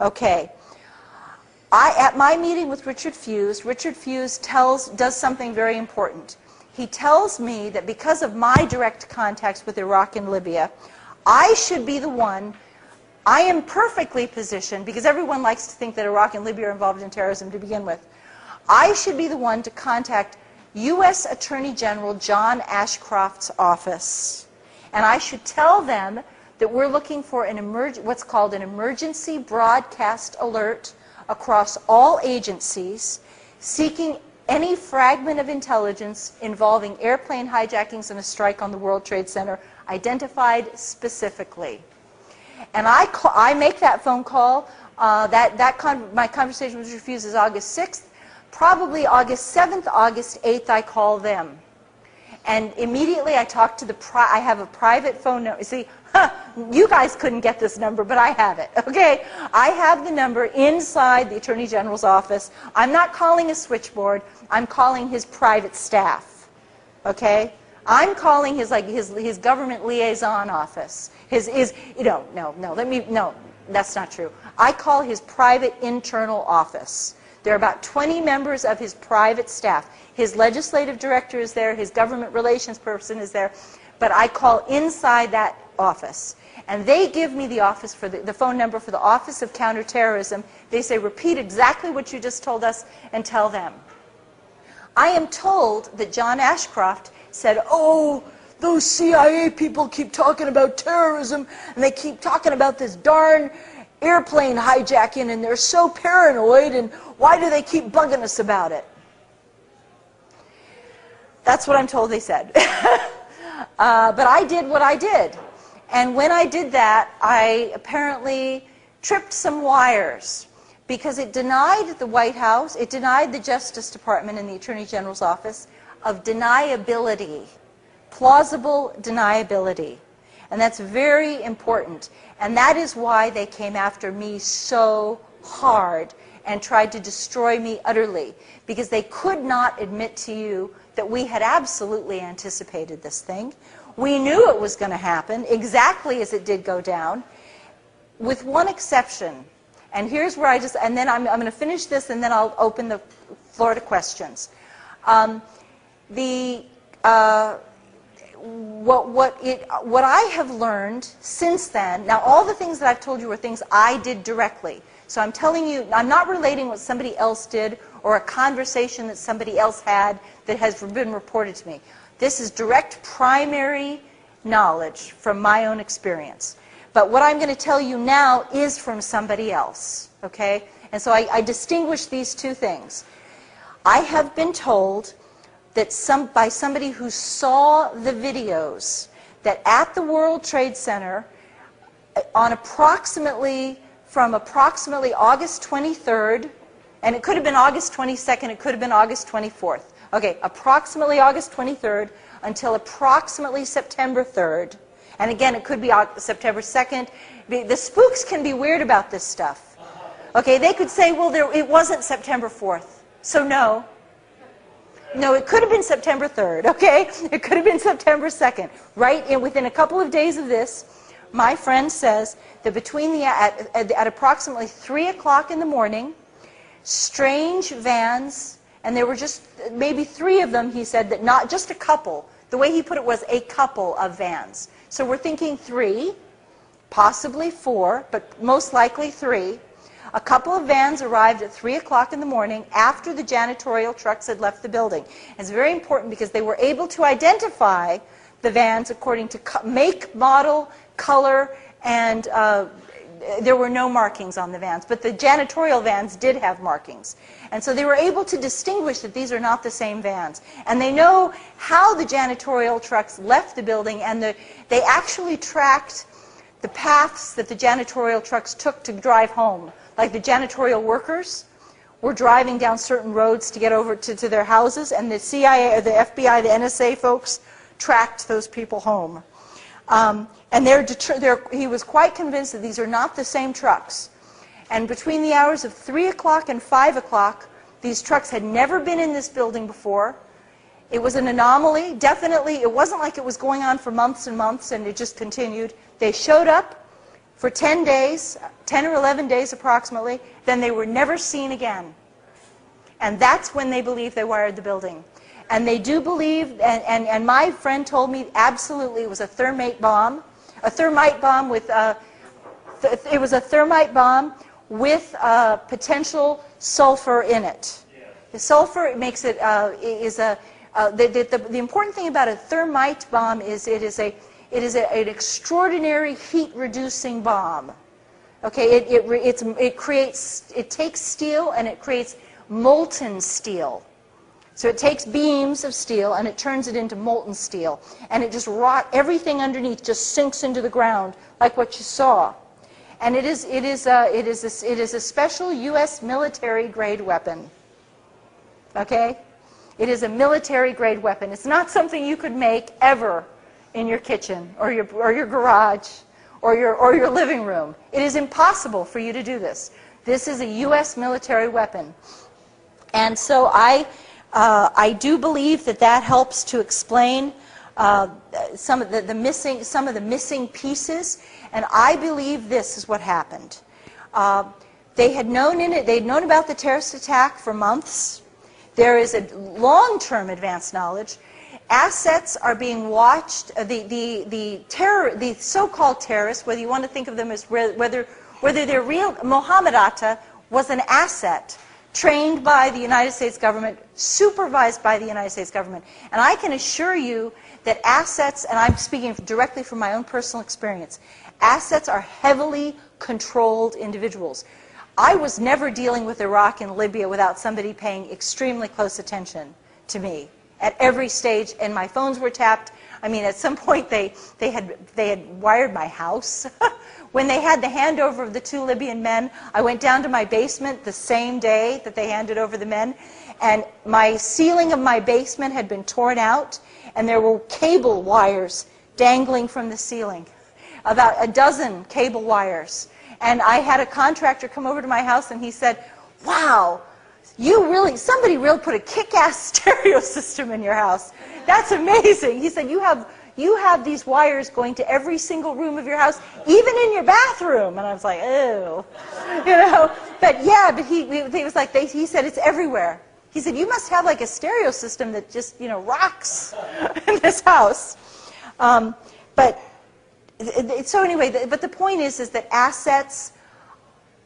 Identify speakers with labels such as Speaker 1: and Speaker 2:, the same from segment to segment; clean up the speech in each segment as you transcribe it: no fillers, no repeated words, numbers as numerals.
Speaker 1: Okay. At my meeting with Richard Fuse does something very important. He tells me that because of my direct contacts with Iraq and Libya, I should be the one. I am perfectly positioned, because everyone likes to think that Iraq and Libya are involved in terrorism to begin with. I should be the one to contact U.S. Attorney General John Ashcroft's office. And I should tell them that we're looking for what's called an emergency broadcast alert across all agencies, seeking any fragment of intelligence involving airplane hijackings and a strike on the World Trade Center, identified specifically. And I make that phone call. My conversation with Richard Fuse is August 6th. Probably August 7th, August 8th, I call them. And immediately I talk to I have a private phone number. See, you guys couldn't get this number, but I have it, okay? I have the number inside the Attorney General's office. I'm not calling a switchboard. I'm calling his private staff, okay? I'm calling his government liaison office. No, that's not true. I call his private internal office. There are about 20 members of his private staff. His legislative director is there, his government relations person is there, but I call inside that office. And they give me the office for the phone number for the Office of Counterterrorism. They say, repeat exactly what you just told us and tell them. I am told that John Ashcroft said, oh, those CIA people keep talking about terrorism, and they keep talking about this darn airplane hijacking, and they're so paranoid, and why do they keep bugging us about it? That's what I'm told they said. But I did what I did. And when I did that, I apparently tripped some wires, because it denied the White House, it denied the Justice Department and the Attorney General's office of deniability, plausible deniability. And that's very important. And that is why they came after me so hard and tried to destroy me utterly, because they could not admit to you that we had absolutely anticipated this thing. We knew it was going to happen exactly as it did go down, with one exception. And here's where and then I'm going to finish this, and then I'll open the floor to questions. What I have learned since then, now all the things that I've told you were things I did directly. So I'm telling you, I'm not relating what somebody else did or a conversation that somebody else had that has been reported to me. This is direct primary knowledge from my own experience. But what I'm going to tell you now is from somebody else, okay? And so I distinguish these two things. I have been told that by somebody who saw the videos that at the World Trade Center on from approximately August 23rd, and it could have been August 22nd, it could have been August 24th. Okay, approximately August 23rd until approximately September 3rd. And again, it could be September 2nd. The spooks can be weird about this stuff. Okay, they could say, well, it wasn't September 4th. So no. No, it could have been September 3rd, okay? It could have been September 2nd. Within a couple of days of this, my friend says that at approximately 3 o'clock in the morning, strange vans, and there were just maybe 3 of them, he said, that not just a couple. The way he put it was a couple of vans. So we're thinking 3, possibly 4, but most likely 3. A couple of vans arrived at 3 o'clock in the morning after the janitorial trucks had left the building. And it's very important because they were able to identify the vans according to make, model, color, and there were no markings on the vans. But the janitorial vans did have markings. And so they were able to distinguish that these are not the same vans. And they know how the janitorial trucks left the building, and they actually tracked the paths that the janitorial trucks took to drive home. Like the janitorial workers were driving down certain roads to get over to their houses, and the CIA, or the FBI, the NSA folks tracked those people home. And he was quite convinced that these are not the same trucks. And between the hours of 3 o'clock and 5 o'clock, these trucks had never been in this building before. It was an anomaly. Definitely, it wasn't like it was going on for months and months and it just continued. They showed up for 10 days, 10 or 11 days approximately, then they were never seen again. And that's when they believe they wired the building. And they do believe, and my friend told me absolutely it was a thermite bomb. A thermite bomb with, it was a thermite bomb with potential sulfur in it. The sulfur makes it, the important thing about a thermite bomb is it is an extraordinary heat-reducing bomb. Okay, it takes steel and it creates molten steel. So it takes beams of steel and it turns it into molten steel, and it just everything underneath just sinks into the ground like what you saw. And it is a special U.S. military-grade weapon. Okay, it is a military-grade weapon. It's not something you could make ever in your kitchen or your garage or your living room. It is impossible for you to do this. This is a U.S. military weapon, and so I do believe that helps to explain some of the missing pieces. And I believe this is what happened. They'd known about the terrorist attack for months. There is a long-term advanced knowledge. Assets are being watched. The so-called terrorists, whether you want to think of them as whether they're real, Mohammed Atta was an asset trained by the United States government, supervised by the United States government. And I can assure you that assets, and I'm speaking directly from my own personal experience, assets are heavily controlled individuals. I was never dealing with Iraq and Libya without somebody paying extremely close attention to me at every stage, and my phones were tapped. I mean, at some point they had wired my house. When they had the handover of the 2 Libyan men, I went down to my basement the same day that they handed over the men, and my ceiling of my basement had been torn out, and there were cable wires dangling from the ceiling, about a dozen cable wires. And I had a contractor come over to my house, and he said, "Wow, somebody really put a kick-ass stereo system in your house. That's amazing." He said, you have these wires going to every single room of your house, even in your bathroom. And I was like, ew. But yeah, but he was like, he said, it's everywhere. He said, you must have like a stereo system that just, rocks in this house. So anyway, but the point is that assets,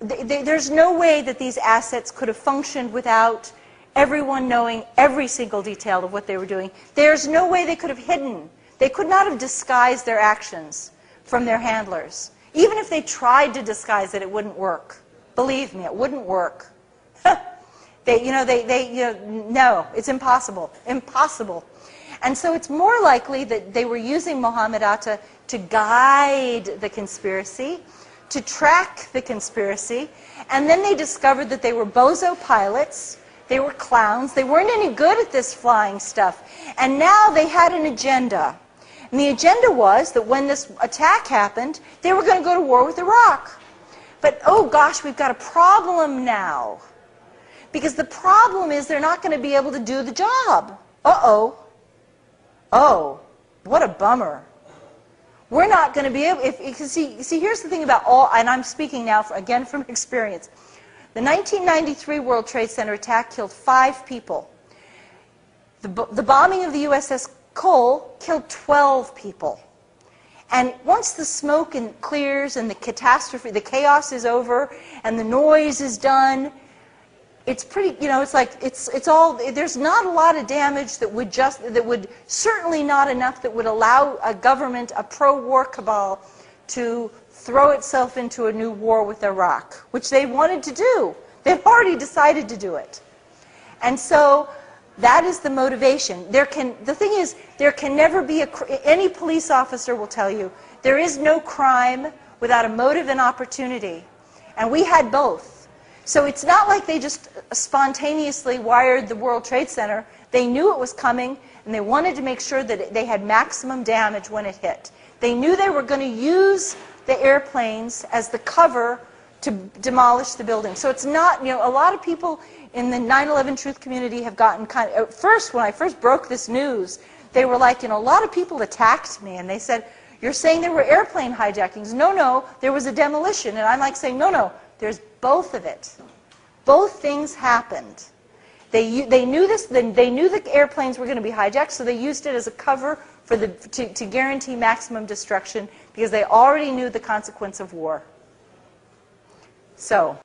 Speaker 1: there's no way that these assets could have functioned without everyone knowing every single detail of what they were doing. There's no way they could have hidden. They could not have disguised their actions from their handlers. Even if they tried to disguise it, it wouldn't work. Believe me, it wouldn't work. No, it's impossible. Impossible. And so it's more likely that they were using Mohammed Atta to guide the conspiracy, to track the conspiracy, and then they discovered that they were bozo pilots, they were clowns, they weren't any good at this flying stuff, and now they had an agenda. And the agenda was that when this attack happened, they were going to go to war with Iraq. But oh gosh, we've got a problem now. Because the problem is they're not going to be able to do the job. Uh-oh. Oh, what a bummer. We're not going to be able, see, here's the thing about and I'm speaking now, again, from experience. The 1993 World Trade Center attack killed 5 people. The bombing of the USS Cole killed 12 people. And once the smoke clears and the catastrophe, the chaos is over, and the noise is done, it's pretty, it's all, there's not a lot of damage that would certainly not enough that would allow a government, a pro-war cabal, to throw itself into a new war with Iraq, which they wanted to do. They've already decided to do it. And so that is the motivation. The thing is, there can never be any police officer will tell you, there is no crime without a motive and opportunity. And we had both. So it's not like they just spontaneously wired the World Trade Center. They knew it was coming, and they wanted to make sure that they had maximum damage when it hit. They knew they were going to use the airplanes as the cover to demolish the building. So it's not, a lot of people in the 9/11 truth community have gotten at first, when I first broke this news, they were like, a lot of people attacked me, and they said, You're saying there were airplane hijackings. No, no, there was a demolition. And I'm like saying, no, no, there's both of it. Both things happened. They knew this. They knew the airplanes were going to be hijacked, so they used it as a cover for to guarantee maximum destruction because they already knew the consequence of war. So.